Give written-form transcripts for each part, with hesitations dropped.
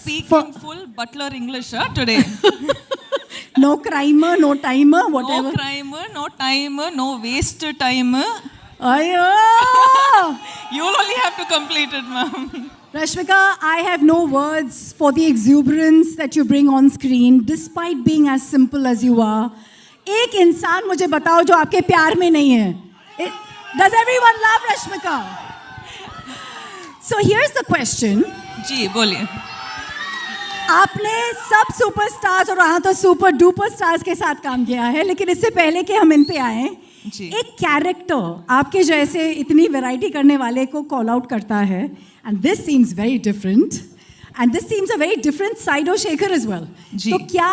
speak in full butler English today. No crimer, no timer, whatever. No crimer, no timer, no waste timer. Ayo! You'll only have to complete it, ma'am. Rashmika, I have no words for the exuberance that you bring on screen, despite being as simple as you are. एक इंसान मुझे बताओ जो आपके प्यार में नहीं है. Does everyone love Rashmika? So here's the question. जी बोलिए. आपने सब सुपरस्टार्स और वहाँ तो सुपर डुपर स्टार्स के साथ काम किया है, लेकिन इससे पहले कि हम इन पे आए, एक कैरेक्टर आपके जैसे इतनी वैरायटी करने वाले को कॉल आउट करता है, and this seems very different, and this seems a very different side of Shekhar as well. तो क्या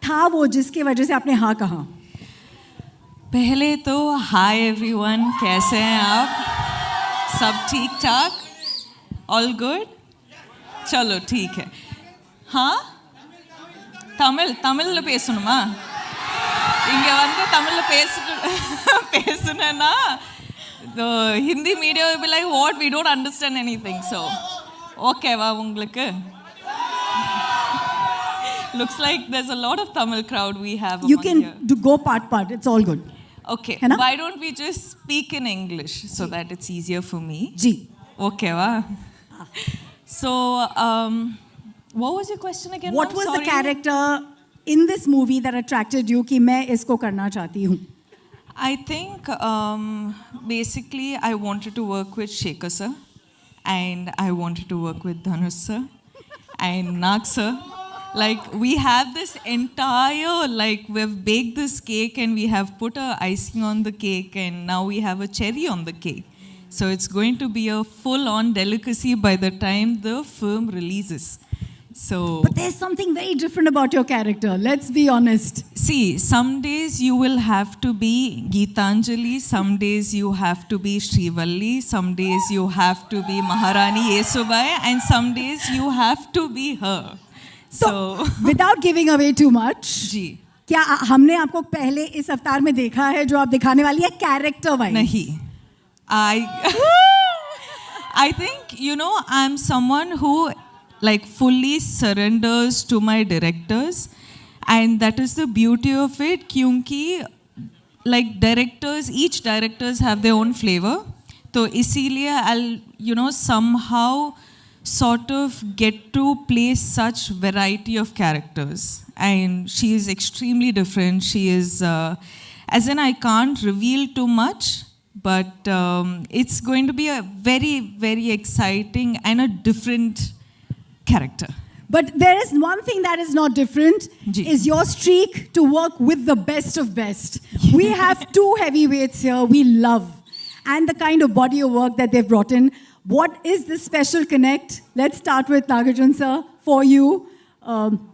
था वो जिसकी वजह से आपने हाँ कहा? पहले तो हाय एवरीवन, कैसे हैं आप? सब ठीक ठाक? All good? चलो ठीक है. हाँ, தமிழ்ல பேசணுமா? இங்கே வந்து தமிழ்ல பேசுனேன்னா the Hindi media will be like, what, we don't understand anything. So ஓகேவா உங்களுக்கு? Looks like there's a lot of Tamil crowd we have. You can go part, it's all good. Okay, why don't we just speak in English so that it's easier for me? Ji. Okay, so what was your question again? What was the character in this movie that attracted you कि मैं इसको करना चाहती हूँ? I think basically I wanted to work with Shekhar sir, and I wanted to work with Dhanush sir and Nag sir. Like we have this entire, like we've baked this cake and we have put a icing on the cake and now we have a cherry on the cake. So it's going to be a full-on delicacy by the time the film releases. So, but there's something very different about your character. Let's be honest. See, some days you will have to be Geetanjali, some days you have to be Srivalli, some days you have to be Maharani Yesubai, and some days you have to be her. So, without giving away too much, जी, क्या हमने आपको पहले इस अवतार में देखा है जो आप दिखाने वाली है कैरेक्टर वाइज? नहीं. I think, you know, I'm someone who like fully surrenders to my directors, and that is the beauty of it, क्योंकि like directors, each directors have their own flavor, तो इसीलिए I'll, you know, somehow sort of get to play such variety of characters, and she is extremely different. She is as in I can't reveal too much, but it's going to be a very, very exciting and a different character. But there is one thing that is not different, is your streak to work with the best of best. We have two heavyweights here we love, and the kind of body of work that they've brought in. What is this special connect? Let's start with Nagarjun sir. For you,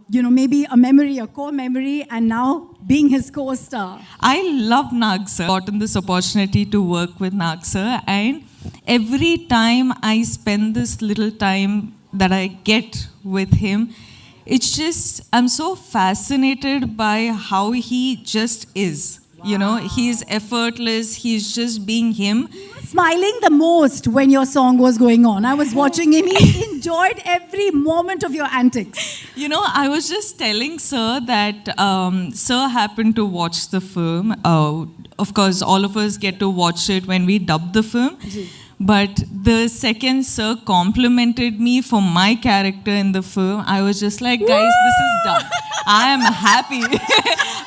you know, maybe a memory, a core memory, and now being his co-star. I love Nag sir. Gotten this opportunity to work with Nag sir, and every time I spend this little time that I get with him, it's just, I'm so fascinated by how he just is. Wow. You know, he's effortless, he's just being him. Smiling the most when your song was going on. I was watching him, he enjoyed every moment of your antics. You know, I was just telling sir that sir happened to watch the film. Of course, all of us get to watch it when we dub the film. But the second sir complimented me for my character in the film, I was just like, guys, this is done. I am happy.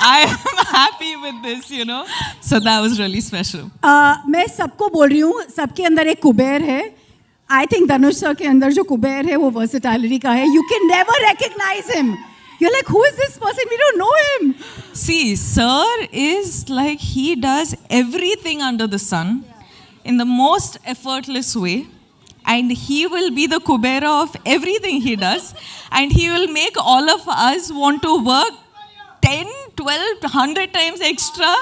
I am happy with this, you know. So that was really special. मैं सबको बोल रही हूँ, सबके अंदर एक कुबेर है. I think Dhanush sir के अंदर जो कुबेर है वो versatility का है. You can never recognize him. You're like, who is this person? We don't know him. See, sir is like, he does everything under the sun in the most effortless way. And he will be the Kubera of everything he does. And he will make all of us want to work 10, 12, 100 times extra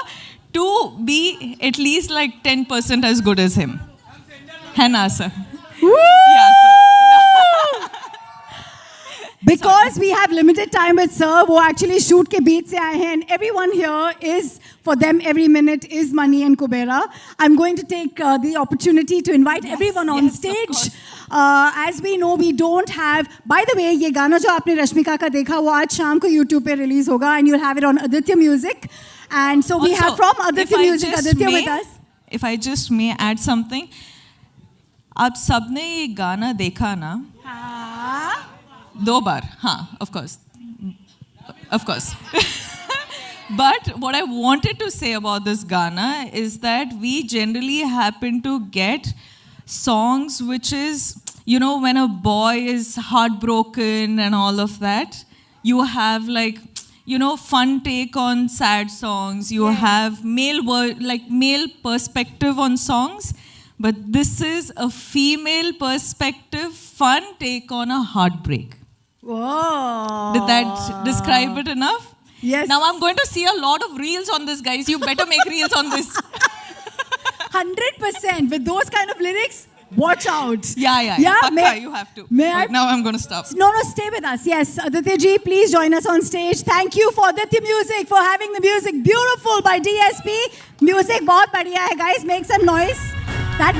to be at least like 10% as good as him. Hai na, sir? Woo! Yeah, sir. Because we have limited time with sir, वो actually shoot के बीच से आए हैं, and everyone here is, for them, every minute is money and Kubera. I'm going to take the opportunity to invite everyone on yes, of stage. course. As we know, we don't have. By the way, ये गाना जो आपने रश्मिका का देखा, वो आज शाम को YouTube पे release होगा, and you'll have it on Aditya Music. And so we Also, have from if Aditya I Music, just Aditya may- with us. If I just may add something, आप सबने ये गाना देखा ना? हाँ. 2 बार, हाँ, of course. But what I wanted to say about this Ghana is that we generally happen to get songs which is, you know, when a boy is heartbroken and all of that, you have like, you know, fun take on sad songs. You have male perspective on songs. But this is a female perspective, fun take on a heartbreak. Whoa. Did that describe it enough? Yes. Now I'm going to see a lot of reels on this, guys. You better make reels on this. 100%. With those kind of lyrics, watch out. Yeah. Pakka, you have to. May I? Wait, now I'm going to stop. No, stay with us. Yes, Aditya ji, please join us on stage. Thank you for Aditya Music for having the music beautiful by DSP. Music बहुत बढ़िया है, guys. Make some noise.